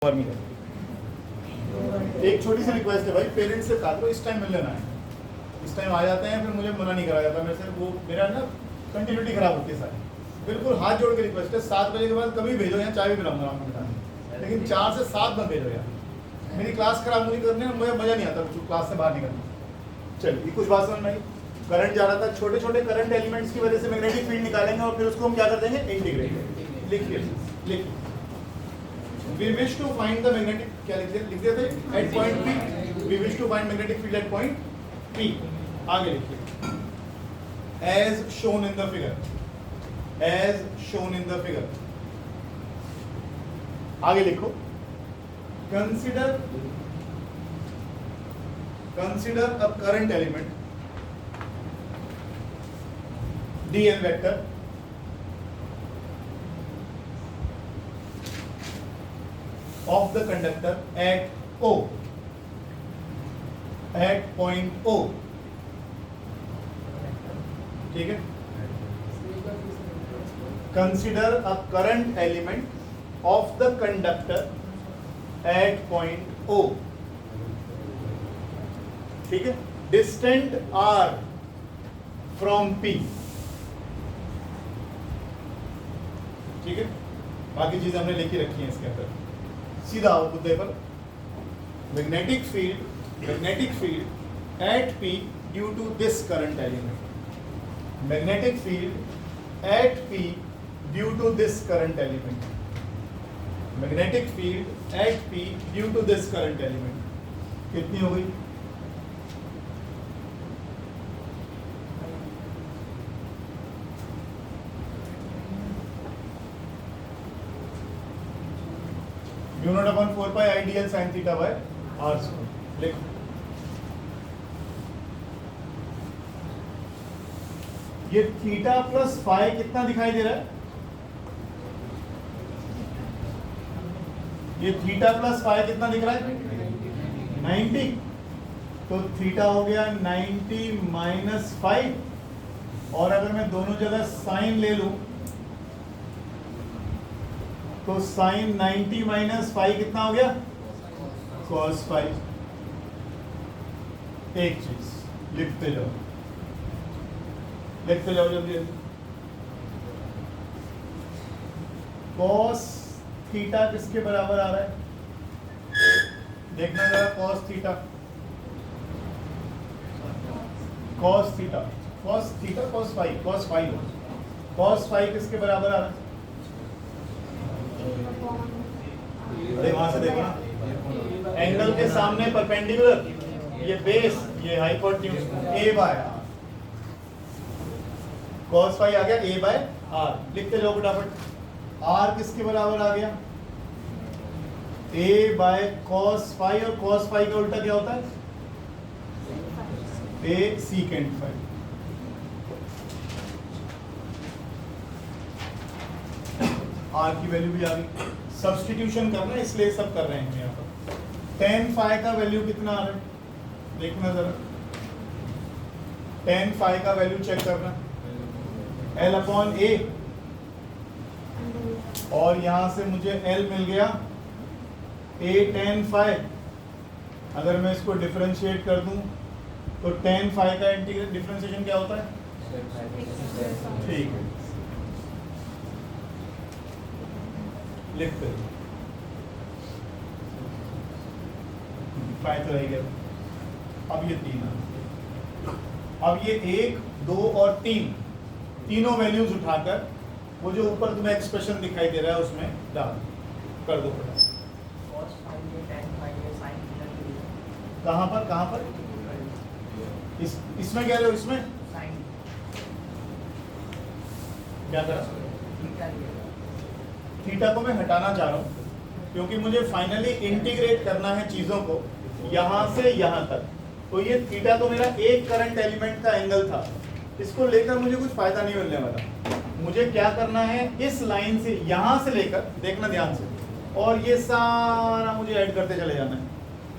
एक छोटी सी रिक्वेस्ट है भाई, पेरेंट्स से कहा इस टाइम मिल लेना है, इस टाइम आ जाते हैं, फिर मुझे मना नहीं करा जाता मेरे से, वो मेरा ना कंटिन्यूटी खराब होती है सारी। बिल्कुल हाथ जोड़ के रिक्वेस्ट है, 7 बजे के बाद कभी भेजो, यहाँ चाय भी पिलाऊंगा आपको बताने, लेकिन 4 से 7 मत भेजो यार, मेरी क्लास खराब मुझे करने में मुझे मजा नहीं आता क्लास से बाहर निकलना। चलिए कुछ बात समझ में आई। करंट जा रहा था, छोटे छोटे करंट एलिमेंट्स की वजह से मैग्नेटिक फील्ड निकालेंगे और फिर उसको हम क्या कर देंगे, इंटीग्रेट। लिखिए we wish to find the magnetic, क्या लिख देते at point P, we wish to find magnetic field at point P। आगे लिखिए as shown in the figure, as shown in the figure। आगे लिखो consider a current element dn vector of the conductor at O, at point O। ठीक है, consider a current element of the conductor at point O। ठीक है, distant R from P। ठीक है, बाकी चीजें हमने लिखी रखी हैं इसके अंदर। सीधा आओ मुद्दे पर, magnetic field at P due to this current element, magnetic field at P due to this current element, magnetic field at P due to this current element. कितनी हो गई? Mu naught upon 4 pi I dl sine theta by R square. लिखो ये theta plus phi कितना दिखाई दे रहा है? ये थीटा प्लस फाई कितना दिख रहा है? 90। तो थीटा हो गया 90 माइनस 5, और अगर मैं दोनों जगह साइन ले लूं तो साइन 90 माइनस 5 कितना हो गया? cos 5। एक चीज लिखते जाओ जल्दी। cos थीटा किसके बराबर आ रहा है? देखना जरा, cos थीटा cos फाई किसके बराबर आ रहा है? अरे वहां से देखो ना, एंगल के सामने परपेंडिकुलर, ये बेस, ये hypotenuse, a by r। cos phi आ गया a बाय r। लिखते जाओ फटाफट। r किसके बराबर आ गया? a बाय cos फाई, और cos फाई का उल्टा क्या होता है? a secant phi. r की वैल्यू भी आ गई, सब्स्टिट्यूशन करना है इसलिए सब कर रहे हैं यहाँ पर। tan फाई का वैल्यू कितना आ रहा है देखना जरा, tan फाई का वैल्यू चेक करना, l अपॉन a, और यहां से मुझे l मिल गया a tan फाई। अगर मैं इसको डिफरेंशिएट कर दूं तो tan फाई का डिफरेंशिएशन क्या होता है? ठीक है, लिखते फाई तो रह गया। अब ये 3 अब ये 1, 2 और 3 तीनों वैल्यूज उठाकर वो जो ऊपर तुम्हें एक्सप्रेशन दिखाई दे रहा है उसमें डाल कर दो। कहाँ पर इसमें क्या रहे हो? इसमें क्या करा? थीटा को मैं हटाना चाह रहा हूँ क्योंकि मुझे फाइनली इंटीग्रेट करना है चीजों को यहां से यहां तक। तो ये थीटा तो मेरा एक करंट एलिमेंट का एंगल था, इसको लेकर मुझे कुछ फायदा नहीं मिलने वाला। मुझे क्या करना है, इस लाइन से यहां से लेकर, देखना ध्यान से, और ये सारा मुझे ऐड करते चले जाना है।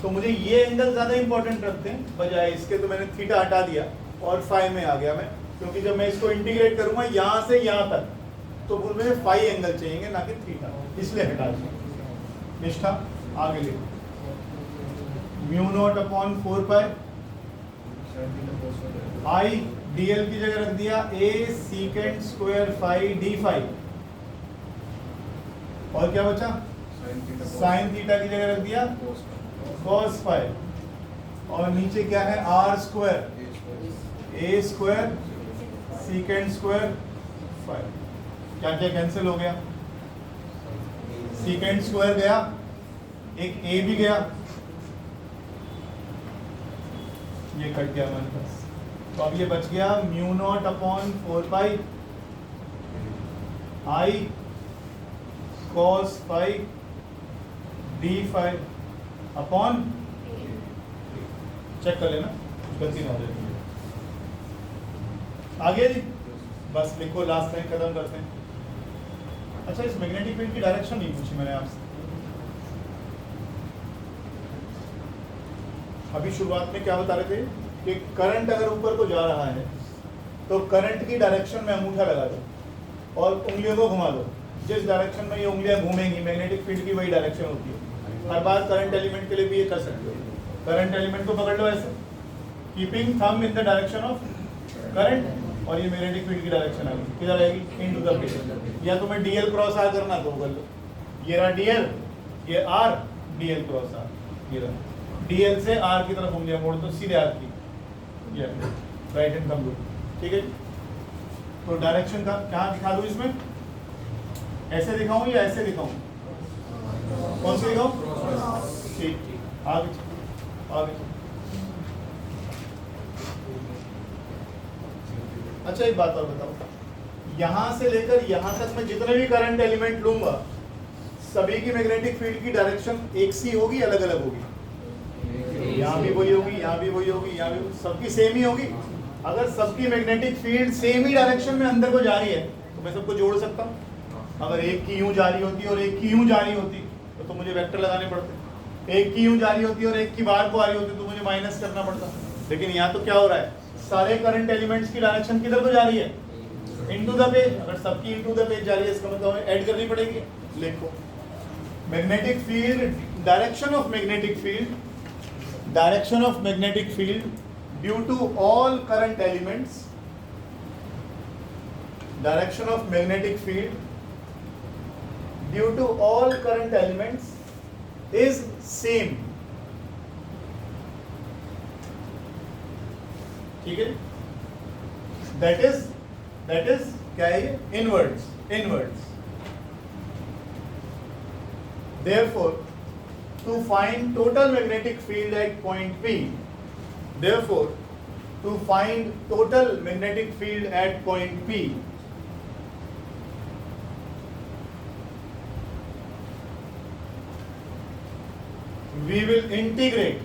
तो मुझे ये एंगल ज्यादा इंपॉर्टेंट रखते हैं बजाय इसके, तो मैंने थीटा हटा दिया और फाई में आ गया मैं, क्योंकि जब मैं इसको इंटीग्रेट करूंगा यहाँ से यहाँ तक तो मुझे फाई एंगल चाहिए ना कि थीटा, इसलिए हटा दिया। निष्ठा आगे लिखो, mu naught upon 4 pi I dl की जगह रख दिया a secant square phi d phi, और क्या बचा साइन थीटा की जगह रख दिया cos फाई, और नीचे क्या है r square a square secant square phi. क्या क्या कैंसिल हो गया, secant स्क्वायर गया, एक a भी गया, ये कट गया हमारे पास। तो अब ये बच गया mu naught upon 4 pi I cos phi D phi upon, check कर लेना गलती ना हो जाए। आगे जी बस लिखो, लास्ट लाइन खत्म करते हैं। अच्छा, इस मैग्नेटिक फील्ड की डायरेक्शन नहीं पूछी मैंने आपसे। अभी शुरुआत में क्या बता रहे थे कि करंट अगर ऊपर को जा रहा है तो करंट की डायरेक्शन में अंगूठा लगा दो और उंगलियों को घुमा दो। जिस डायरेक्शन में ये उंगलियां घूमेंगी मैग्नेटिक फील्ड की वही डायरेक्शन होती है। हर बार करंट एलिमेंट के लिए भी ये कर सकते हो। करंट एलिमेंट को पकड़ लो ऐसे, keeping thumb in the direction of current, और ये मैग्नेटिक फील्ड की डायरेक्शन आ गई, किधर आएगी इनटू द प्लेन। या तुम्हें डीएल क्रॉस आर करना तो कर लो, ये रहा डीएल, ये आर, डीएल क्रॉस आर, ये रहा डीएल से आर की तरफ उंगलियां मोड़ दो, सीधे आर की, ये राइट हैंड थंब, ठीक है। तो डायरेक्शन का क्या दिखा दूं इसमें, ऐसे दिखाऊं या ऐसे दिखाऊं, कौन से दिखाऊं, ठीक, आगे आगे। अच्छा एक बात और बताओ, यहां से लेकर यहां तक मैं जितने भी करंट एलिमेंट लूंगा सभी की मैग्नेटिक फील्ड की डायरेक्शन एक सी होगी, अलग अलग होगी, यहाँ भी वही होगी, यहाँ भी वही होगी, यहाँ भी सबकी सेम ही होगी। अगर सबकी मैग्नेटिक फील्ड सेम ही डायरेक्शन में अंदर को जा रही है तो मैं सबको जोड़ सकता हूँ। अगर एक की यूं जा रही होती और एक की यूं जा रही होती तो मुझे वेक्टर लगाने पड़ते, एक की यूं जा रही होती और एक की बाहर को आ रही होती तो मुझे माइनस करना पड़ता। लेकिन यहाँ तो क्या हो रहा है, सारे करंट एलिमेंट्स की डायरेक्शन किधर को जा रही है, इनटू द पेज। अगर सबकी इनटू द पेज जा रही है इसका मतलब हमें ऐड करनी पड़ेगी। लिखो, magnetic field, direction of magnetic field, direction of magnetic field due to all current elements, direction of magnetic field due to all current elements is same, ठीक है। that is क्या है ये, inwards। therefore to find total magnetic field at point P, therefore to find total magnetic field at point P, we will integrate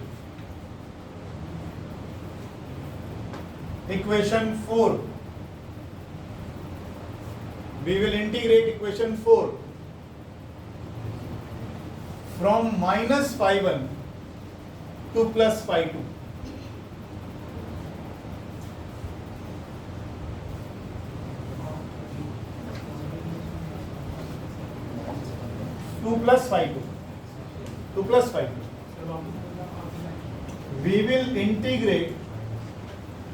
equation 4, we will integrate equation 4 from minus phi 1 to plus phi 2. To plus phi 2. We will integrate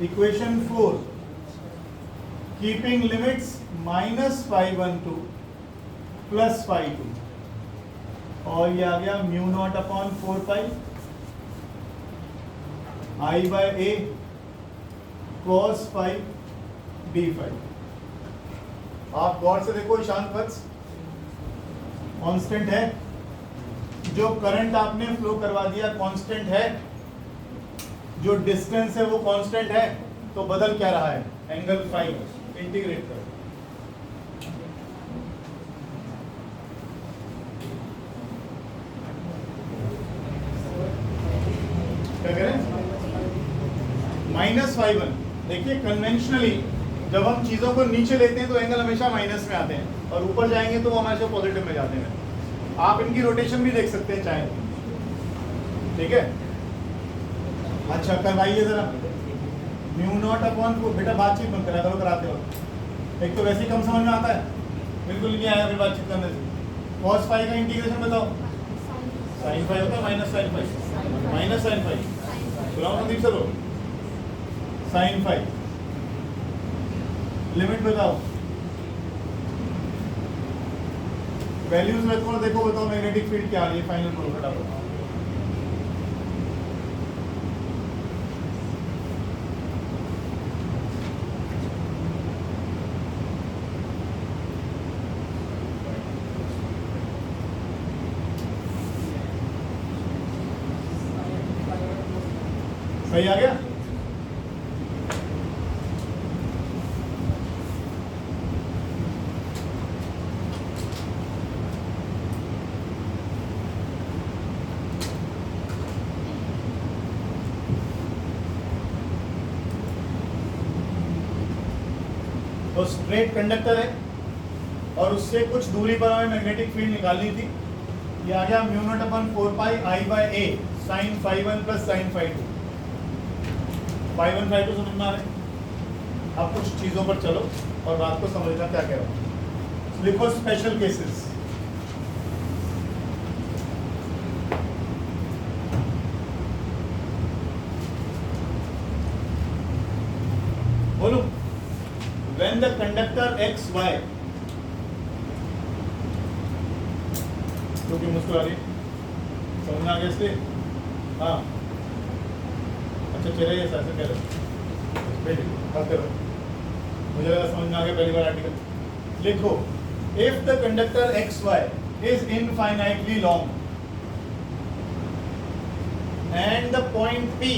equation 4 keeping limits minus phi 1 to plus phi 2. और ये आ गया mu naught upon 4 pi I by A cos phi D phi. आप गौर से देखो, ईशान वत्स constant है, जो current आपने फ्लो करवा दिया कांस्टेंट है, जो डिस्टेंस है वो कांस्टेंट है, तो बदल क्या रहा है, एंगल फाई। इंटीग्रेट करो, क्या करें, माइनस फाई 1। देखिए कन्वेंशनली जब हम चीजों को नीचे लेते हैं तो एंगल हमेशा माइनस में आते हैं, और ऊपर जाएंगे तो वो हमेशा पॉजिटिव में जाते हैं। आप इनकी रोटेशन भी देख सकते हैं चाहे, ठीक है। अच्छा करवाइए जरा, म्यू नॉट अपॉन को, बेटा बातचीत मत करा करो कराते हो, एक तो वैसे ही कम समझ में आता है, बिल्कुल नहीं आया फिर बातचीत करने से। कॉस फाई का इंटीग्रेशन बताओ, साइन फाइव होता है minus sine five, minus sine five बुलाओ संदीप सर को, साइन फाइव लिमिट बताओ, वैल्यूज रखो और देखो बताओ मैग्नेटिक फील्ड क्या आ रही है फाइनल प्रूफ फटाफट। सही आ गया? तो स्ट्रेट कंडक्टर है और उससे कुछ दूरी पर हमें मैग्नेटिक फील्ड निकालनी थी। ये आ गया mu naught upon 4 pi I by A sine five one plus sine five two, five one five two समझ में आ रहे हैं। अब कुछ चीज़ों पर चलो और बात को समझना क्या कह रहा हूँ। लिखो स्पेशल केसेस। बोलो when the conductor XY, क्योंकि मुस्कुरा रही समझ आ गया इसलिए, हाँ अच्छा चले ऐसा ऐसा कह रहे बात करो, मुझे लगा समझ में आ गया पहली बार आर्टिकल। लिखो if the conductor XY is infinitely long and the point P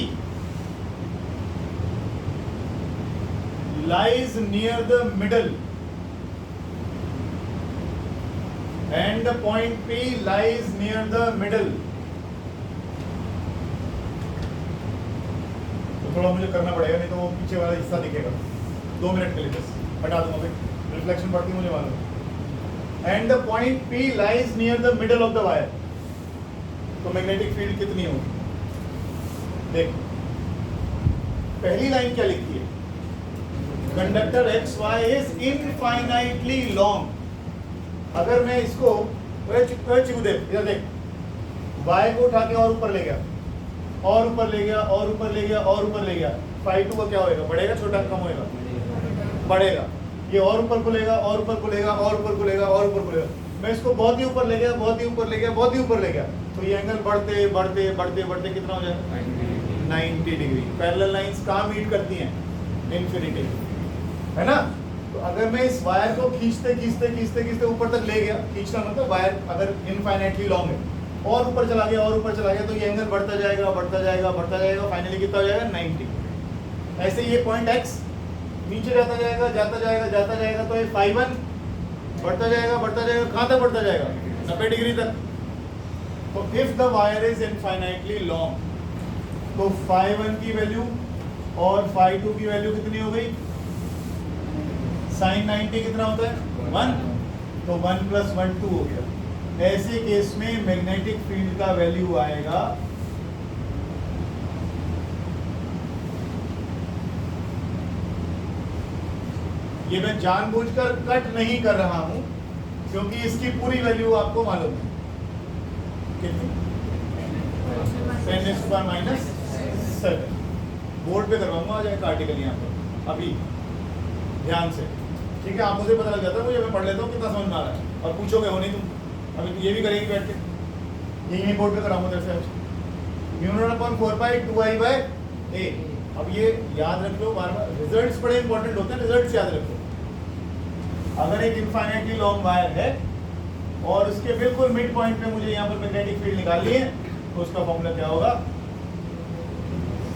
lies near the middle and the point P lies near the middle, तो थोड़ा मुझे करना पड़ेगा नहीं तो वो पीछे वाला हिस्सा दिखेगा। 2 मिनट के लिए बस हटा दूंगा भाई, रिफ्लेक्शन पड़ती मुझे मालूम। And the point P lies near the middle of the wire, तो मैग्नेटिक फील्ड कितनी होगी? देखो पहली लाइन क्या लिखती है, conductor XY is infinitely long. अगर मैं इसको इधर देख, Y को उठा के और ऊपर ले गया और ऊपर ले गया और ऊपर ले गया और ऊपर ले गया, फाई टू का क्या होएगा? बढ़ेगा छोटा कम होएगा? बढ़ेगा। ये और ऊपर को लेगा और ऊपर को लेगा और ऊपर को लेगा और ऊपर को लेगा, मैं इसको बहुत ही ऊपर ले गया बहुत ही ऊपर ले गया बहुत ही ऊपर ले गया, तो ये एंगल बढ़ते बढ़ते बढ़ते बढ़ते कितना हो जाएगा? 90 डिग्री। पैरेलल लाइंस कहाँ मीट करती हैं? इन्फिनिटी, है ना? तो अगर मैं इस वायर को खींचते खींचते खींचते खींचते ऊपर तक ले गया, खींचना मतलब वायर अगर इनफाइनाइटली लॉन्ग है और ऊपर चला गया और ऊपर चला गया, तो ये एंगल बढ़ता जाएगा बढ़ता जाएगा बढ़ता जाएगा, फाइनली कितना हो जाएगा? 90। ऐसे ये पॉइंट x नीचे जाता जाएगा जाता जाएगा जाता जाएगा, तो ये फाई वन बढ़ता जाएगा कहाँ तक बढ़ता जाएगा? 90 डिग्री तक। तो if the wire is infinitely long, तो फाई वन की वैल्यू और फाई टू की वैल्यू कितनी हो गई? साइन 90 कितना होता है? 1, तो 1 + 1 2 हो गया। ऐसे केस में मैग्नेटिक फील्ड का वैल्यू आएगा ये मैं जानबूझकर कट नहीं कर रहा हूं क्योंकि इसकी पूरी वैल्यू आपको मालूम है कितनी? 10⁻⁻⁷ बोर्ड पे करवाऊंगा आ जाएगा आर्टिकल यहाँ पर अभी ध्यान से, ठीक है? आप मुझे पता लग जाता है, मुझे मैं पढ़ लेता हूँ कितना समझ में आ रहा है, और पूछोगे हो नहीं तुम, अभी ये भी करेंगे बैठ के, यही बोर्ड पे कराऊंगा तेरे से। म्यू नॉट अपॉन 4 पाई 2I/a। अब ये याद रख लो, बार बार रिजल्ट्स बड़े इंपॉर्टेंट होते हैं, रिजल्ट्स याद रखो। अगर एक इनफाइनाइटली लॉन्ग वायर है और उसके बिल्कुल मिड पॉइंट पे मुझे यहाँ पर मैग्नेटिक फील्ड निकालनी है, तो उसका फॉर्मूला क्या होगा?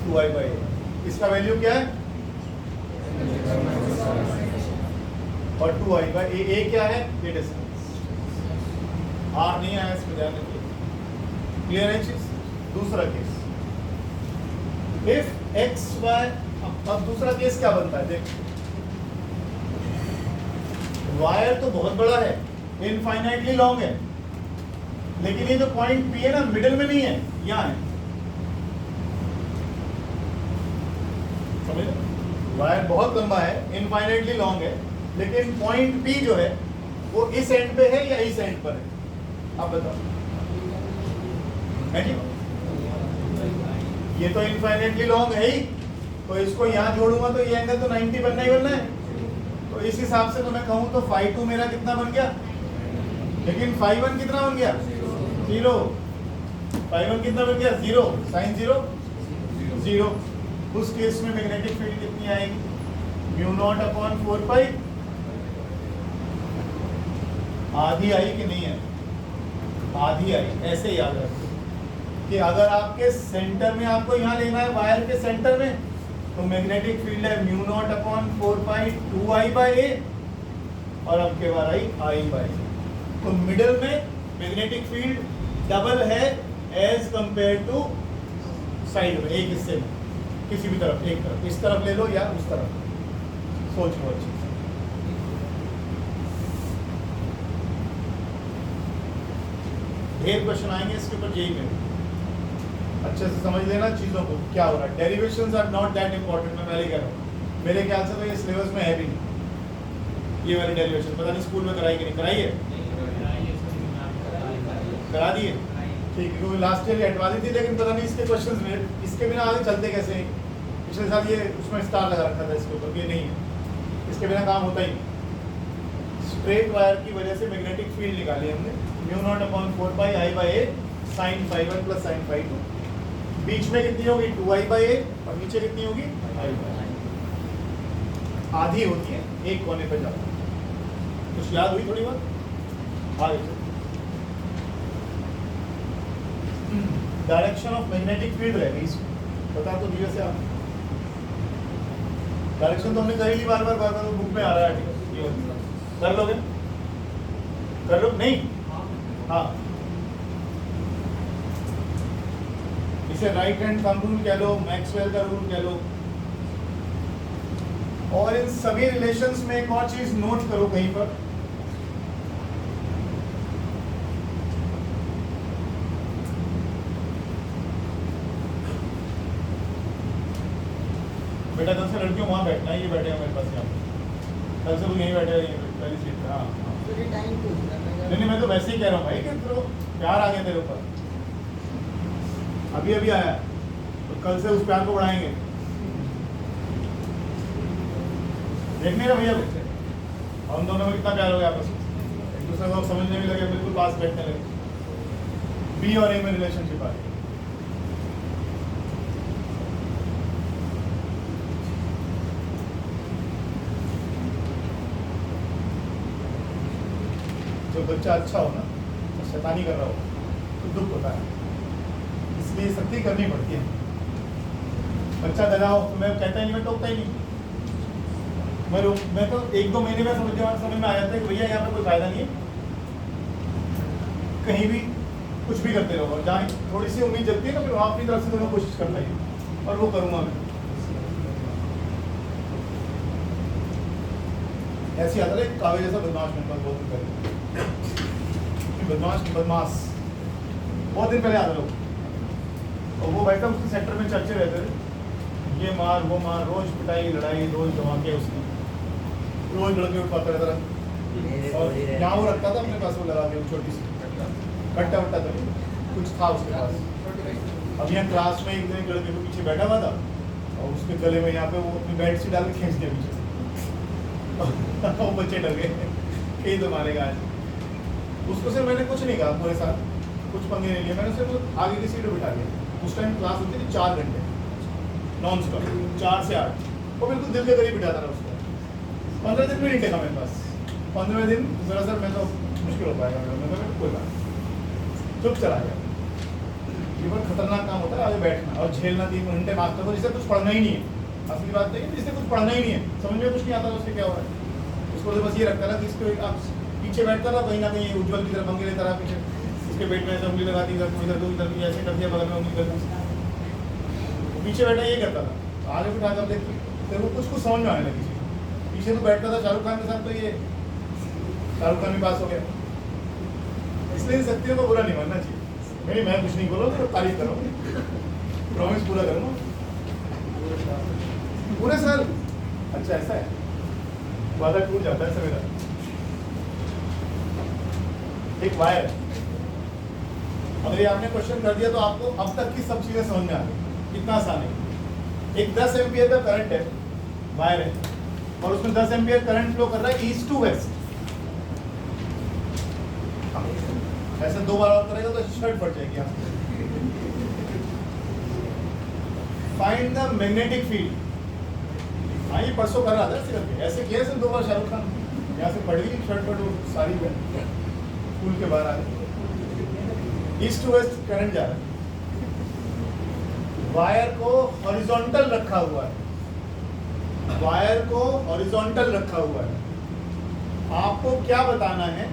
2I/a। इसका वैल्यू क्या है? और 2I/a क्या है? ये डिस्टेंस। R नहीं आया इसमें, ध्यान रखिए। क्लियर है चीज? दूसरा केस, इफ XY, अब दूसरा केस क्या बनता है? देख, वायर तो बहुत बड़ा है, इनफाइनाइटली लॉन्ग है, लेकिन ये जो पॉइंट P है ना, मिडिल में नहीं है, यहाँ है। समझ? वायर बहुत लंबा है, इनफाइनाइटली लॉन्ग है, लेकिन पॉइंट P जो है वो इस एंड पे है या इस एंड पर है? आप बताओ। है जी? ये तो इनफाइनाइटली लॉन्ग है ही, तो इसको यहाँ जोड़ूंगा तो ये एंगल तो 90 बनना ही बनना है। तो इस हिसाब से तो मैं कहूँ तो फाई 2 मेरा कितना बन गया, लेकिन फाई 1 कितना बन गया, 0। फाई 1 कितना बन गया, 0, साइन 0 0। उस केस में मैग्नेटिक फील्ड कितनी आएगी, म्यू नॉट अपॉन 4 पाई। आधी आई कि नहीं है, आधी आई। ऐसे याद रखो कि अगर आपके सेंटर में, आपको यहाँ लेना है वायर के सेंटर में, तो मैग्नेटिक फील्ड है mu naught upon 4 pi 2i by a, और अब के बार आई बाय a। तो मिडिल में मैग्नेटिक फील्ड डबल है एज कंपेयर टू साइड में, एक हिस्से में, किसी भी तरफ, एक तरफ, इस तरफ ले लो या उस तरफ, सोच लो अच्छे से। ढेर क्वेश्चन आएंगे इसके ऊपर, जेई में अच्छे से समझ लेना चीजों को, क्या हो रहा है। Derivations are not that important, मैं पहले कह रहा हूँ। मेरे ख्याल से तो ये सिलेबस में है भी नहीं, ये वाली डेरिवेशन। पता नहीं स्कूल में कराई कि नहीं कराई है, करा दिए, ठीक है, क्योंकि लास्ट ईयर हटवा दी थी, लेकिन पता नहीं इसके क्वेश्चंस में, इसके बिना आगे चलते कैसे हैं। पिछले साल ये उसमें स्टार लगा रखा था इसके ऊपर, ये नहीं है, इसके बिना काम होता ही नहीं। स्ट्रेट वायर की वजह से मैग्नेटिक फील्ड निकाली हमने, mu naught upon 4 pi i by a sine phi 1 plus sine phi 2। बीच में कितनी होगी 2i बाय a, और नीचे कितनी होगी i बाय a। आधी होती है, एक कोने पे जाता है। कुछ याद हुई थोड़ी बात आगे चलो। डायरेक्शन ऑफ मैग्नेटिक फील्ड रहेगी इसमें, बता तो धीरे से आप। डायरेक्शन तो हमने कर ही ली, बार बार तो बुक में आ रहा है, कर लोगे, कर लो नहीं, हाँ, इसे राइट हैंड थंब रूल कह लो, मैक्सवेल का रूल कह लो। और इन सभी रिलेशंस में एक और चीज नोट करो कहीं पर, बेटा कल से लड़कियों वहाँ बैठना है, ये बैठे हैं मेरे पास यहाँ, कल से वो यहीं बैठे हैं पहली सीट पे। हाँ नहीं, मैं तो वैसे ही कह रहा हूँ भाई कि तो प्यार आ गया तेरे ऊपर, अभी अभी आया, तो कल से उस प्यार को बढ़ाएंगे। देखने का भैया हम दोनों में कितना प्यार हो गया आपस में, एक दूसरे को समझने भी लगे, बिल्कुल पास बैठने लगे। बी और ए में रिलेशनशिप आ गई। जो बच्चा अच्छा हो ना, तो शैतानी कर रहा हो तो दुख होता है, इसलिए सख्ती करनी पड़ती है। बच्चा गधा हो तो मैं कहता ही नहीं, मैं टोकता ही नहीं, मैं तो 1-2 महीने में समझ में आ जाता है कि भैया यहाँ पे कोई फायदा नहीं है, कहीं भी कुछ भी करते रहो, और जहाँ थोड़ी सी उम्मीद जगती है ना, फिर वहाँ अपनी तरफ से तो मैं कोशिश करता ही, और वो करूँगा मैं। ऐसी आता है कावे जैसा बदमाश मेरे पास बहुत दिन पहले, बदमाश बहुत दिन पहले आता लोग, और वो बैठा उसके सेक्टर में चर्चे रहते थे, ये मार वो मार, रोज पिटाई लड़ाई, रोज धमाके, उसकी रोज लड़के उठ पाता रहता था। और यहाँ वो रखता था अपने पास, वो लगा के छोटी सी कट्टा वट्टा था, कुछ था उसके पास। अब यहाँ क्लास में एक दिन लड़के को पीछे बैठा हुआ था, और उसके गले में यहाँ पे वो अपनी बेड शीट डाल के खींच दिया पीछे वो बच्चे डर गए, कहीं तो मारेगा आज। उसको सिर्फ मैंने कुछ नहीं कहा पूरे साथ, कुछ पंगे नहीं लिए, मैंने सिर्फ आगे की सीट पर बिठा दिया। उस टाइम क्लास होती थी 4 घंटे नॉन स्टॉप, 4 से 8, वो बिल्कुल दिल के करीब बिठाता रहा उसको। 15 दिन भी नहीं टेका मेरे पास, 15वें दिन जरा सर मैं तो मुश्किल हो पाएगा, मैं कोई बात, चुप चला गया। ये बहुत खतरनाक काम होता है, आगे बैठना और झेलना 3 घंटे मास्टर को, जिसे कुछ पढ़ना ही नहीं है। असली बात है कि जिससे कुछ पढ़ना ही नहीं है, समझ में कुछ नहीं आता उससे क्या हो रहा है। उसको तो बस ये रखता था कि इसको आप पीछे बैठता था, कहीं ना कहीं उज्ज्वल की तरफ पंगे लेता रहा पीछे, इसके पेट में ऐसे उंगली लगा दी, इधर इधर ऐसे कर दिया, बगल में उंगली कर दी, पीछे बैठा ये करता था। आगे बिठा कर देख फिर वो कुछ समझ में आने लगी। पीछे तो बैठता था शाहरुख खान के साथ, तो ये शाहरुख खान भी पास हो गया। इसलिए शक्तियों को बुरा नहीं मानना चाहिए। नहीं, मैं कुछ नहीं बोल रहा हूँ, तो तारीफ कर रहा हूँ, प्रॉमिस पूरा करूँगा पूरे साल। अच्छा ऐसा है, वादा टूट जाता है सवेरा। एक वायर अगर ये आपने क्वेश्चन कर दिया तो आपको अब तक की सब चीजें समझ में आ गई, कितना आसान है। एक 10 एम्पियर का करंट है, वायर है, और उसमें 10 एम्पियर करंट फ्लो कर रहा है ईस्ट टू वेस्ट। ऐसे 2 बार और करेगा तो शर्ट फट जाएगी आपकी। Find the magnetic field. हाँ, ये परसों कर रहा था ऐसे करके, ऐसे किया सिर्फ 2 बार शाहरुख खान, यहाँ से पड़ गई शर्ट फट, सारी स्कूल के बाहर आ गई। ईस्ट टू वेस्ट करंट जा रहा है, वायर को हॉरिजॉन्टल रखा हुआ है, वायर को हॉरिजॉन्टल रखा हुआ है। आपको क्या बताना है?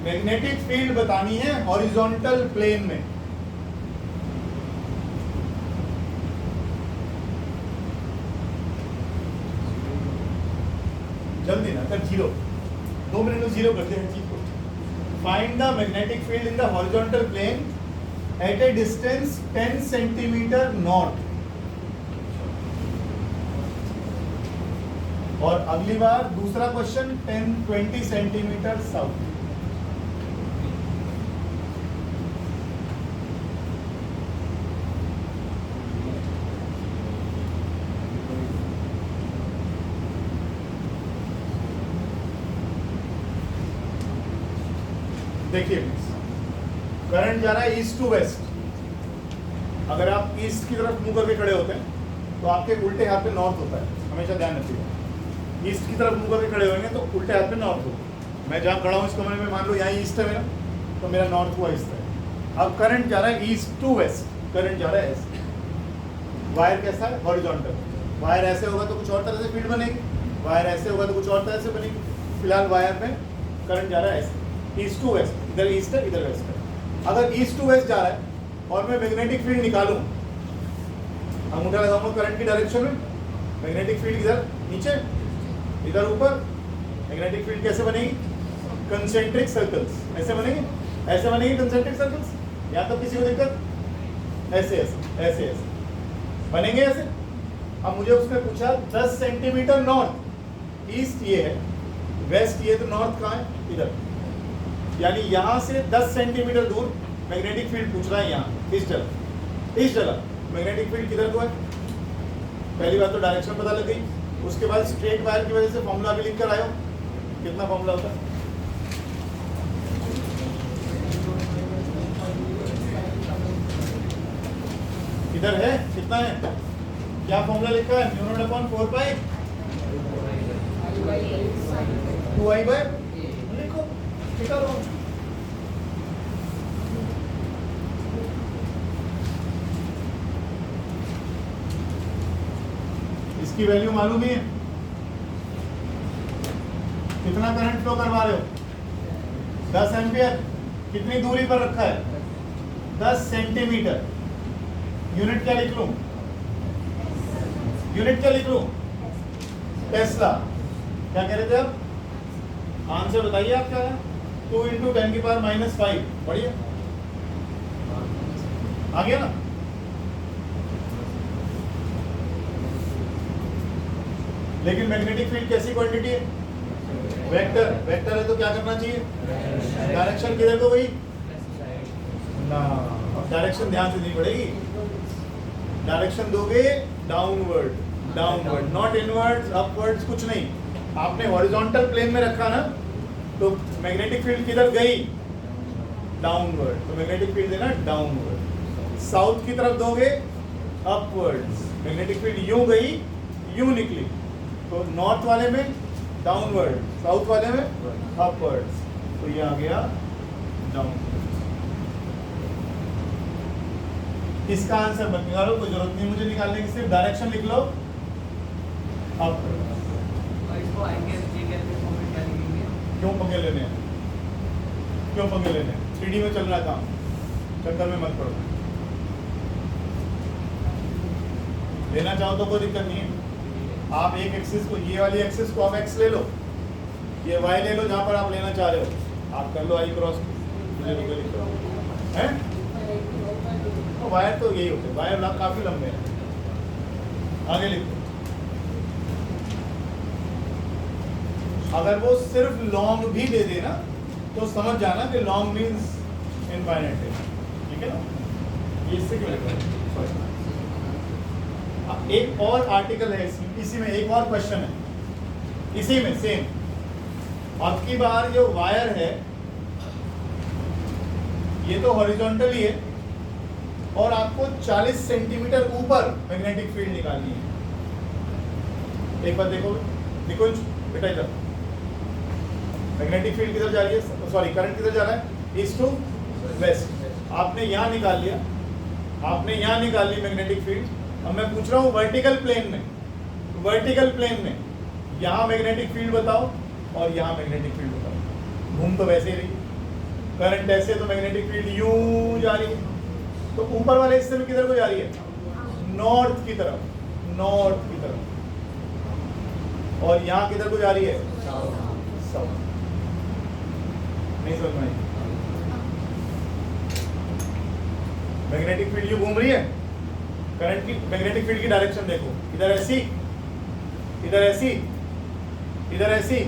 मैग्नेटिक फील्ड बतानी है हॉरिजॉन्टल प्लेन में। जल्दी ना कर, 0 2 मिनट में 0 करते हैं चीज को। Find the magnetic field in the horizontal plane at a distance 10 centimetre north. और अगली बार दूसरा क्वेश्चन 10-20 सेंटीमीटर साउथ। देखिए, करंट जा रहा है ईस्ट टू वेस्ट। अगर आप ईस्ट की तरफ मुंह करके खड़े होते हैं तो आपके उल्टे हाथ पे नॉर्थ होता है, हमेशा ध्यान रखिएगा। ईस्ट की तरफ मुंह करके खड़े होंगे तो उल्टे हाथ पे नॉर्थ होगा। मैं जहाँ खड़ा हूँ इस कमरे में, मान लो यहाँ ईस्ट है मेरा, तो मेरा नॉर्थ हुआ ईस्ट है। अब करंट जा रहा है ईस्ट टू वेस्ट, करंट जा रहा है ऐसे। वायर कैसा है? हॉरिजॉन्टल। वायर ऐसे होगा तो कुछ और तरह से फील्ड बनेगी, वायर ऐसे होगा तो कुछ और तरह से बनेगी। फिलहाल वायर में करंट जा रहा है ऐसे, ईस्ट टू वेस्ट, इधर ईस्ट है इधर वेस्ट है। अगर ईस्ट टू वेस्ट जा रहा है और मैं मैग्नेटिक फील्ड निकालूं, अंगूठा लगाऊंगा करंट की डायरेक्शन में, मैग्नेटिक फील्ड इधर नीचे इधर ऊपर। मैग्नेटिक फील्ड कैसे बनेगी? Concentric circles. ऐसे बनेगी, ऐसे बनेगी कंसेंट्रिक सर्कल्स। या तो किसी को दिक्कत? ऐसे ऐसे ऐसे ऐसे बनेंगे ऐसे। अब मुझे उसने पूछा 10 सेंटीमीटर नॉर्थ, ईस्ट ये है, वेस्ट ये, तो नॉर्थ कहाँ है? इधर। यानी यहाँ से 10 सेंटीमीटर दूर मैग्नेटिक फील्ड पूछ रहा है, यहाँ इस जगह, इस जगह मैग्नेटिक फील्ड किधर को है? पहली बात तो डायरेक्शन पता लग गई, उसके बाद स्ट्रेट वायर की वजह से फॉर्मूला भी लिख कर आयो। कितना फॉर्मूला होता है? इधर है, कितना है? क्या फॉर्मूला लिखा है? Mu naught upon 4 pi 2i bye, लिखो, लिखा लो। इसकी वैल्यू मालूम ही है, कितना करंट फ्लो करवा रहे हो? 10 एम्पियर। कितनी दूरी पर रखा है? 10 सेंटीमीटर। यूनिट क्या लिख लूं? यूनिट क्या लिख लूं? टेस्ला। क्या कह रहे थे आप? आंसर बताइए आप क्या है? 2 × 10⁻⁵ बढ़िया, आ गया ना? लेकिन मैग्नेटिक फील्ड कैसी क्वांटिटी है? वेक्टर। वेक्टर है तो क्या करना चाहिए? डायरेक्शन किधर को गई ना? अब डायरेक्शन ध्यान से देनी पड़ेगी। डायरेक्शन दोगे downward, downward, not inwards, upwards, कुछ नहीं। आपने हॉरिजॉन्टल प्लेन में रखा ना, तो मैग्नेटिक फील्ड किधर गई? डाउनवर्ड। तो मैग्नेटिक फील्ड देना डाउनवर्ड। साउथ की तरफ दोगे अपवर्ड्स, मैग्नेटिक फील्ड यूं गई यूं निकली। तो नॉर्थ वाले में डाउनवर्ड, साउथ वाले में अपवर्ड्स, तो ये आ गया डाउनवर्ड। इसका आंसर मत निकालो, कोई जरूरत नहीं मुझे निकालने की, सिर्फ डायरेक्शन लिख लो। अब क्यों पंगे लेने हैं? क्यों पंगे लेने हैं? 3D में चल रहा काम, चक्कर में मत पड़ो। लेना चाहो तो कोई दिक्कत नहीं है। आप एक एक्सिस को, ये वाली एक्सिस को आप एक्स ले लो, ये वाई ले लो, जहाँ पर आप लेना चाह रहे हो आप कर लो आई क्रॉस। मुझे तो कोई दिक्कत है? तो वायर तो यही होते हैं, वायर काफी लंबे हैं। आगे लिखो। अगर वो सिर्फ लॉन्ग भी दे देना तो समझ जाना कि लॉन्ग मीन्स इनफाइनाइट है। ठीक है ना, ये इससे क्यों लिख रहा है, एक और आर्टिकल है इसी में, एक और क्वेश्चन है इसी में सेम। अब की बार जो वायर है ये तो हॉरिजॉन्टली है और आपको 40 सेंटीमीटर ऊपर मैग्नेटिक फील्ड निकालनी है। एक बार देखो निकुंज बेटा, इधर मैग्नेटिक फील्ड किधर जा रही है, सॉरी करंट किधर जा रहा है, ईस्ट टू वेस्ट। आपने यहाँ निकाल लिया, आपने यहाँ निकाल ली मैग्नेटिक फील्ड। अब मैं पूछ रहा हूँ वर्टिकल प्लेन में, वर्टिकल प्लेन में यहाँ मैग्नेटिक फील्ड बताओ और यहाँ मैग्नेटिक फील्ड बताओ। घूम तो वैसे ही रही, करंट ऐसे तो मैग्नेटिक फील्ड यूं जा रही है, तो ऊपर वाले हिस्से में किधर को जा रही है, नॉर्थ की तरफ, नॉर्थ की तरफ। और यहाँ किधर को जा रही है, साउथ। नहीं समझ में आई? मैग्नेटिक फील्ड यूं घूम रही है, करंट की मैग्नेटिक फील्ड की डायरेक्शन देखो, इधर ऐसी, इधर ऐसी, इधर ऐसी,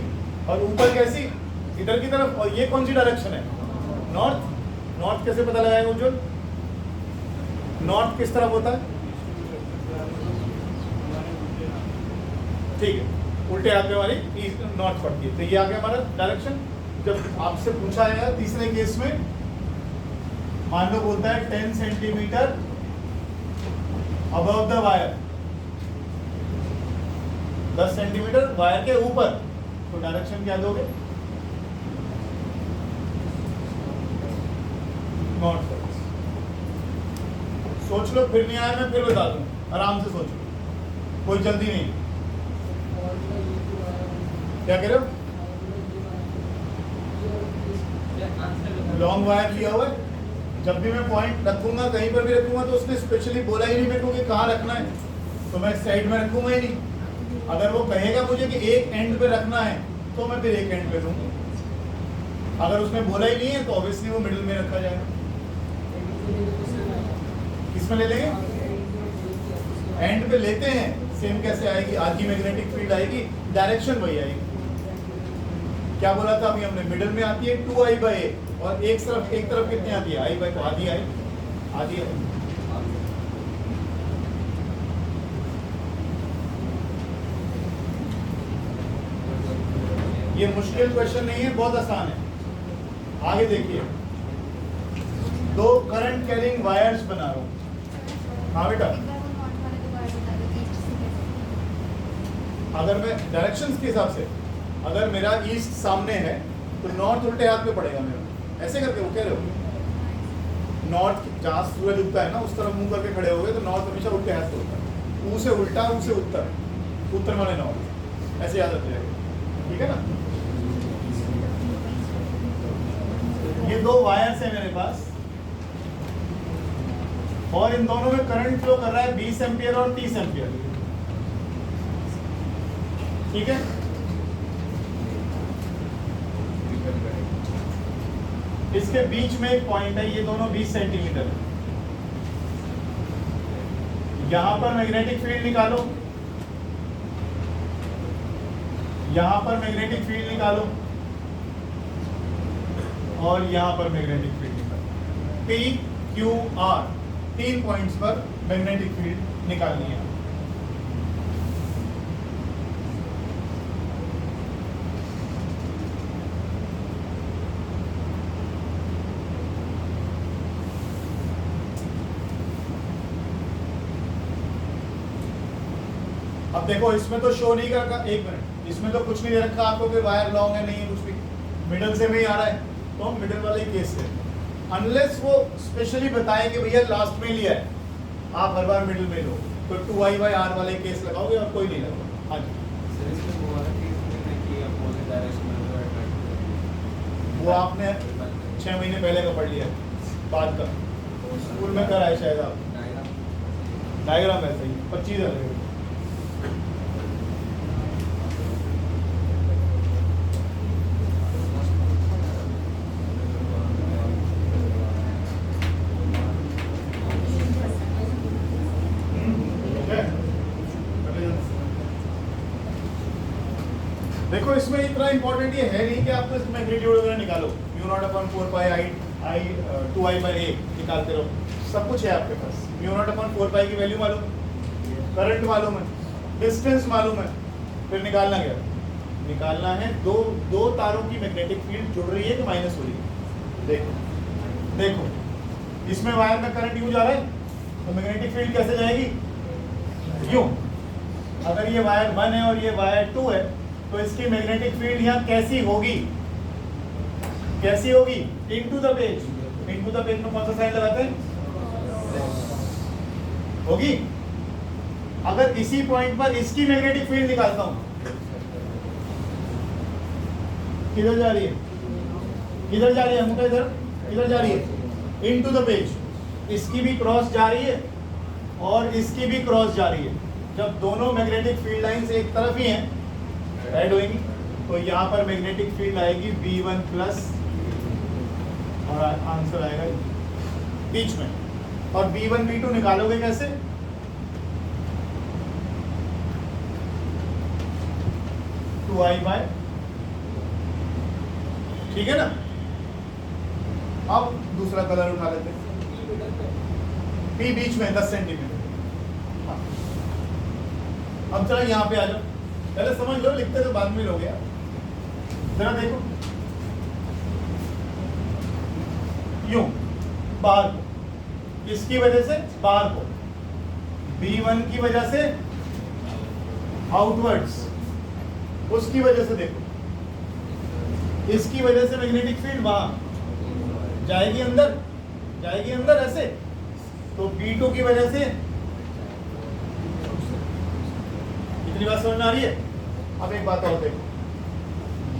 और ऊपर कैसी, इधर की तरफ। और ये कौन सी डायरेक्शन है, नॉर्थ। नॉर्थ कैसे पता लगाएगा उज्जवल, नॉर्थ किस तरफ होता है, ठीक है, उल्टे हाथ में हमारी ईस्ट नॉर्थ पड़ती है। तो ये आ गया हमारा डायरेक्शन। जब आपसे पूछा है तीसरे केस में, मान लो बोलता है 10 centimetre above the wire, 10 centimetre wire के ऊपर, तो डायरेक्शन क्या दोगे, नॉर्थ। सोच लो, फिर नहीं आया मैं फिर बता दूं, आराम से सोच लो, कोई जल्दी नहीं। क्या कह रहे हो, लॉन्ग वायर लिया हुआ है, जब भी मैं पॉइंट रखूंगा कहीं पर भी रखूंगा तो उसने स्पेशली बोला ही नहीं मेरे को कि कहाँ रखना है, तो मैं साइड में रखूंगा ही नहीं। अगर वो कहेगा मुझे कि एक एंड पे रखना है तो मैं फिर एक एंड पे दूंगा। अगर उसने बोला ही नहीं है तो ऑब्वियसली वो मिडिल में रखा जाएगा। किसमें ले लेंगे, एंड पे लेते हैं। सेम कैसे आएगी, आधी मैग्नेटिक फील्ड आएगी, डायरेक्शन वही आएगी। क्या बोला था अभी हमने, मिडिल में आती है 2I/A, और एक तरफ कितनी आती है, I/, तो आधी आई, आधी है। ये मुश्किल क्वेश्चन नहीं है, बहुत आसान है। आगे देखिए, दो करंट कैरिंग वायर्स बना रहा हूं। हाँ बेटा, अगर मैं डायरेक्शंस के हिसाब से, अगर मेरा ईस्ट सामने है तो नॉर्थ उल्टे हाथ पे पड़ेगा मेरा, ऐसे करके। वो कह रहे हो नॉर्थ जहाँ सूरज उगता है ना उस तरफ मुंह करके खड़े हो गए तो नॉर्थ हमेशा उल्टे हाथ पे होता है। ऊ से उल्टा, ऊ से उत्तर, उत्तर माने नॉर्थ, ऐसे याद रख जाएगा, ठीक है ना। ये दो वायर्स है मेरे पास और इन दोनों में करंट फ्लो कर रहा है 20 एम्पियर और 30 एम्पियर, ठीक है। इसके बीच में एक पॉइंट है, ये दोनों 20 सेंटीमीटर है। यहां पर मैग्नेटिक फील्ड निकालो, यहां पर मैग्नेटिक फील्ड निकालो और यहां पर मैग्नेटिक फील्ड निकालो। P, Q, R, 3 पॉइंट्स पर मैग्नेटिक फील्ड निकालनी है। अब देखो, इसमें तो शो नहीं कर रखा, एक मिनट, इसमें तो कुछ नहीं दे रखा आपको कि वायर लॉन्ग है, नहीं है कुछ भी, मिडल से में ही आ रहा है, तो हम मिडल वाले केस से, अनलेस वो स्पेशली बताए कि भैया लास्ट में लिया है, आप हर बार मिडल में लो, तो 2I/R वाले केस लगाओगे और कोई नहीं लगाओगे। हाँ जी, वो आपने 6 महीने पहले का पढ़ लिया है, बाद का स्कूल में कराया शायद आप, डायग्राम ऐसा ही 25 देखो, इसमें इतना इंपॉर्टेंट ये है नहीं कि आपको इसमें मैग्नीट्यूड वगैरह निकालो, μ0/4π2I/A, निकालते रहो, सब कुछ है आपके पास। म्यू नॉट अपॉन 4 पाई की वैल्यू मालूम, करंट मालूम है, डिस्टेंस मालूम है, फिर निकालना क्या? निकालना है दो तारों की मैग्नेटिक फील्ड जुड़ रही है कि माइनस हो रही है। देखो देखो, इसमें वायर में करंट यूं जा रहा है, तो मैग्नेटिक फील्ड कैसे जाएगी? यूं। अगर ये वायर 1 है और ये वायर 2 है, तो इसकी मैग्नेटिक फील्ड यहाँ कैसी होगी? कैसी होगी? Into the page. Into the page में कौन सा साइन लगाते हैं? होगी। अगर इसी पॉइंट पर इसकी मैग्नेटिक फील्ड निकालता हूं, किधर जा रही है? किधर जा रही है? मुझे इधर जा रही है, इनटू द पेज। इसकी भी क्रॉस जा रही है और इसकी भी क्रॉस जा रही है। जब दोनों मैग्नेटिक फील्ड लाइंस एक तरफ ही हैं, ऐड होंगी, तो यहाँ पर मैग्नेटिक फील्ड आएगी V1 प्लस, और आंसर आएगा बीच में। और V1 V2 निकालोगे कैसे? टू आई बाय, ठीक है ना। अब दूसरा कलर उठा लेते हैं, P बीच में 10 सेंटीमीटर। अब चलो यहाँ पे आ जाओ, पहले समझ लो, लिखते तो बाद में लोगे यार। जरा देखो, यूं बाहर को, इसकी वजह से बाहर को, B1 की वजह से आउटवर्ड्स, उसकी वजह से देखो, इसकी वजह से मैग्नेटिक फील्ड वहां जाएगी अंदर, जाएगी अंदर ऐसे, तो B2 की वजह से, इतनी बात समझ में आ रही है? अब एक बात और देखो,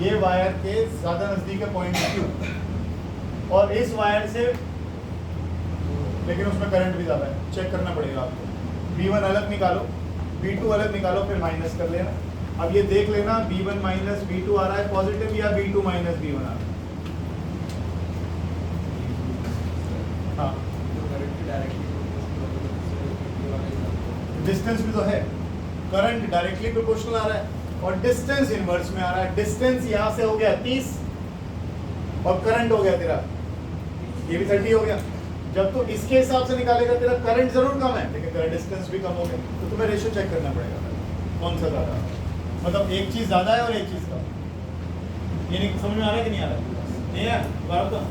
ये वायर के ज्यादा नजदीक है पॉइंट Q, और इस वायर से, लेकिन उसमें करंट भी ज्यादा है, चेक करना पड़ेगा आपको। V1 अलग निकालो, V2 अलग निकालो, फिर माइनस कर लेना। अब ये देख लेना V1 माइनस V2 आ रहा है पॉजिटिव, या V2 माइनस V1 आ रहा है। हाँ, डिस्टेंस भी तो है, करंट डायरेक्टली प्रोपोर्शनल आ रहा है और डिस्टेंस इनवर्स में आ रहा है। डिस्टेंस यहाँ से हो गया 30 और करंट हो गया तेरा, ये भी 30 हो गया। जब तो इसके हिसाब से निकालेगा, तेरा करंट जरूर कम है, लेकिन तेरा डिस्टेंस भी कम हो गया, तो तुम्हें रेशियो चेक करना पड़ेगा कौन सा ज्यादा है। मतलब एक चीज ज्यादा है और एक चीज कम। ये नहीं समझ में आ रहा है कि नहीं आ रहा है? नहीं है बराबर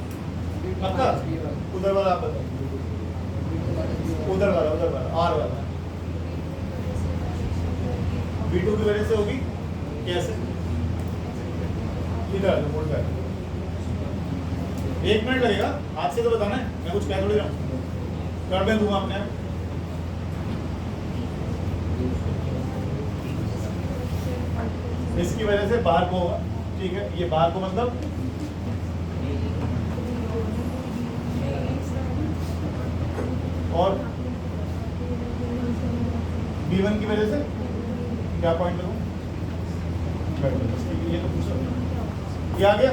पक्का? उधर वाला आप बताओ, उधर वाला आर वाला V2 की वजह से होगी कैसे? इधर मोड़ कर, 1 मिनट लगेगा, हाथ से तो बताना है, मैं कुछ कह थोड़ी रहा हूँ, कर दे दूंगा अपने आप। इसकी वजह से बाहर को होगा, ठीक है, ये बाहर को मतलब और B1 की वजह से क्या पॉइंट लगूं? ये तो पूछा, ये आ गया,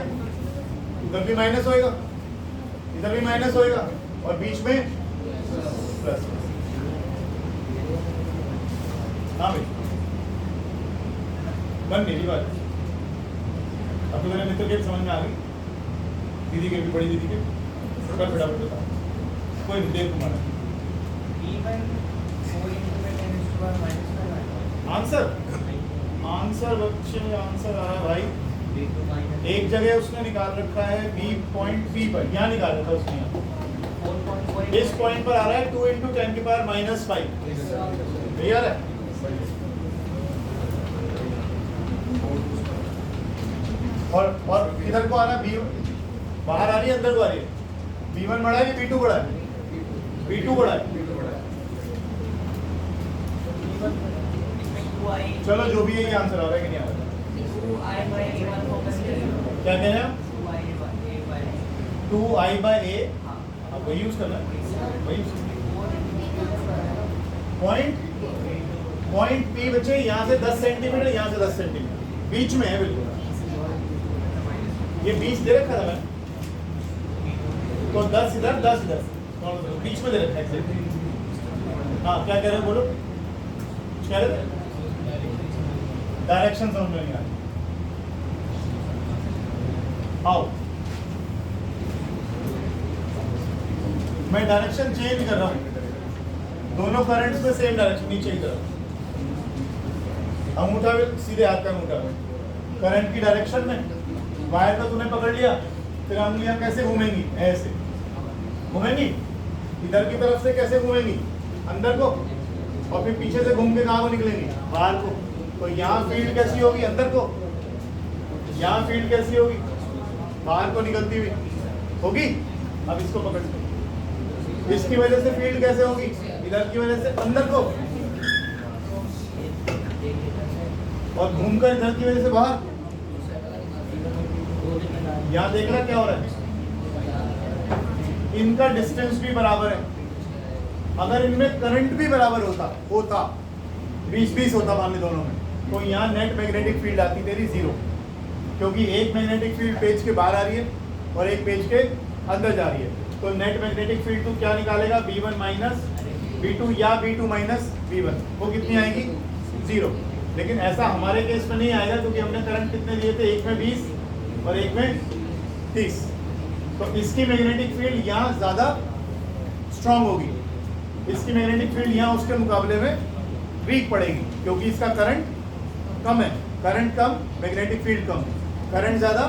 इधर भी माइनस होएगा, इधर भी माइनस होएगा, और बीच में प्लस। हाँ भाई, बन मेरी बात। अब तो मेरे मित्र के समझ में आ गई, दीदी के भी, बड़ी दीदी के, कर फटाफट बता, कोई नहीं, देव कुमार आंसर बच्चे, आंसर आ रहा है भाई। एक जगह उसने निकाल रखा है B पॉइंट P पर, यहाँ निकाल रखा है उसने, इस पॉइंट पर आ रहा है 2 × 10⁻⁵ क्लियर है? और इधर को आ रहा है B, बाहर आ रही है, अंदर को आ रही है। B1 बड़ा है कि B2 बड़ा है? B2 बड़ा है। चलो जो भी है, ये आंसर आ रहा है कि नहीं आ रहा? क्या कह रहे हैं? 2I/A, आप वही यूज करना है, वही पॉइंट P बच्चे, यहाँ से 10 सेंटीमीटर, यहाँ से 10 सेंटीमीटर, बीच में है बिल्कुल। ये 20 दे रखा था मैंने, तो 10 इधर 10 इधर, बीच में दे रखा है। हाँ, क्या कह रहे हो, बोलो, कुछ कह रहे थे? डायरेक्शन समझ में नहीं आ रही। आओ मैं डायरेक्शन चेंज कर रहा हूँ, दोनों करंट्स में सेम डायरेक्शन, नीचे की तरफ। अंगूठा भी सीधे हाथ का अंगूठा करंट की डायरेक्शन में, वायर को तूने पकड़ लिया, फिर अंगुलियां कैसे घूमेंगी, ऐसे घूमेंगी, इधर की तरफ से कैसे घूमेंगी, अंदर को, और फिर पीछे से घूम के कहाँ को निकलेंगी, बाहर को। तो यहाँ फील्ड कैसी होगी, अंदर को, यहाँ फील्ड कैसी होगी, बाहर को निकलती हुई होगी। अब इसको पकड़, इसकी वजह से फील्ड कैसे होगी, इधर की वजह से अंदर को, और घूमकर इधर की वजह से बाहर। यहाँ देखना क्या हो रहा है, इनका डिस्टेंस भी बराबर है। अगर इनमें करंट भी बराबर होता 20-20 होता मान ली दोनों में, तो यहाँ नेट मैग्नेटिक फील्ड आती तेरी 0, क्योंकि एक मैग्नेटिक फील्ड पेज के बाहर आ रही है और एक पेज के अंदर जा रही है। तो नेट मैग्नेटिक फील्ड तू क्या निकालेगा, B1 माइनस B2 या B2 माइनस B1, वो कितनी आएगी, 0। लेकिन ऐसा हमारे केस में नहीं आएगा, क्योंकि हमने करंट कितने दिए थे, एक में 20 और एक में 30। तो इसकी मैग्नेटिक फील्ड यहाँ ज़्यादा स्ट्रांग होगी, इसकी मैग्नेटिक फील्ड यहाँ उसके मुकाबले में वीक पड़ेगी, क्योंकि इसका करंट कम है। करंट कम, मैग्नेटिक फील्ड कम, करंट ज़्यादा,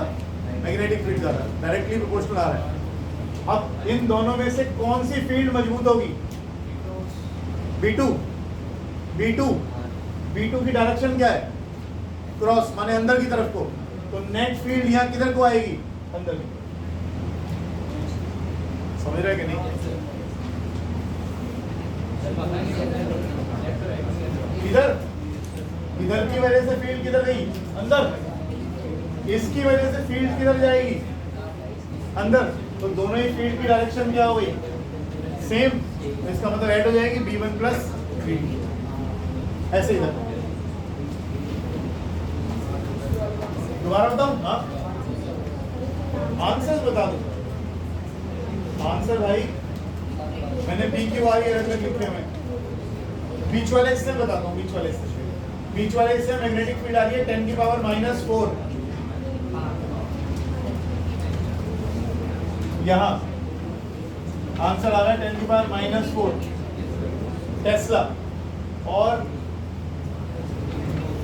मैग्नेटिक फील्ड ज़्यादा, डायरेक्टली प्रोपोर्शनल आ रहा है। अब इन दोनों में से कौन सी फील्ड मजबूत होगी, B2 की डायरेक्शन क्या है, क्रॉस, माने अंदर की तरफ को। तो नेट फील्ड यहाँ किधर को आएगी, अंदर की। समझ रहे कि नहीं, इधर की वजह से फील्ड किधर गई, अंदर, इसकी वजह से फील्ड किधर जाएगी, अंदर। तो दोनों ही फील्ड की डायरेक्शन क्या हो गई, सेम। इसका मतलब ऐड हो जाएगी B1 प्लस B2, ऐसे इधर। दोबारा बताऊं, हाँ आंसर बता दो। आंसर भाई मैंने P की वाली अलग लिखे हुए, बीच वाले इससे बताता हूँ। बीच वाले इससे मैग्नेटिक फील्ड आ रही है 10 की पावर -4, यहाँ आंसर आ रहा है 10 की पावर -4 टेस्ला, और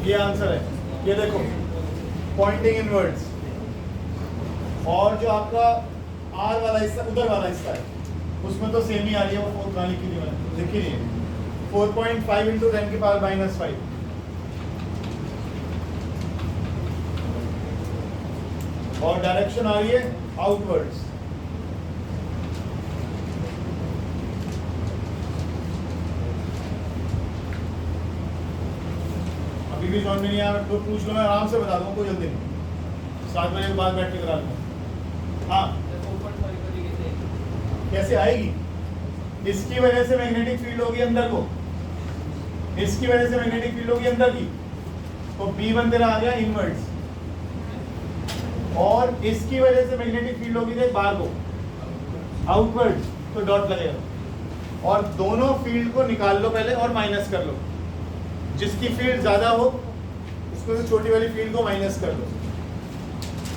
ये आंसर है, ये देखो पॉइंटिंग इनवर्ड्स। और जो आपका R वाला हिस्सा, उधर वाला हिस्सा है, उसमें तो सेम ही आ रही है, वो 4 वाली की लिखी नहीं है। 4.5 इंटू 10 की पावर -5, और डायरेक्शन आ रही है आउटवर्ड्स। अभी भी समझ में नहीं आया तो पूछ लो, मैं आराम से बता दूंगा, कोई जल्दी नहीं, 7 बजे के बाद बैठ के करा लूँगा। हाँ कैसे आएगी, इसकी वजह से मैग्नेटिक फील्ड होगी अंदर को, इसकी वजह से मैग्नेटिक फील्ड होगी अंदर की, तो B1 तेरा आ गया इनवर्ड्स, और इसकी वजह से मैग्नेटिक फील्ड होगी देख बाहर को, आउटवर्ड, तो डॉट लगेगा। और दोनों फील्ड को निकाल लो पहले और माइनस कर लो, जिसकी फील्ड ज्यादा हो उसको से छोटी वाली फील्ड को माइनस कर लो,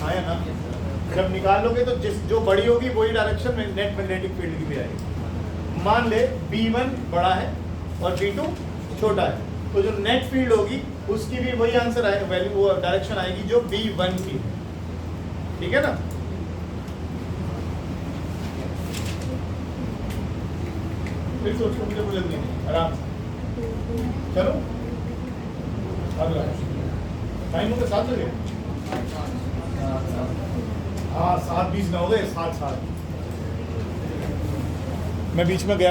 आया ना। जब निकाल लोगे तो जो बड़ी होगी वही डायरेक्शन में नेट मैग्नेटिक फील्ड की भी आएगी। मान ले B1 बड़ा है और B2 छोटा है, तो जो नेट फील्ड होगी उसकी भी वही आंसर आएगा, वैल्यू वो डायरेक्शन आएगी जो B1 की, ठीक है ना। फिर सोचो, मुझे कोई जल्दी नहीं, आराम से चलो। अगला टाइम होगा 7 बजे, हाँ 7:20 ना हो गए, 7 मैं बीच में गया।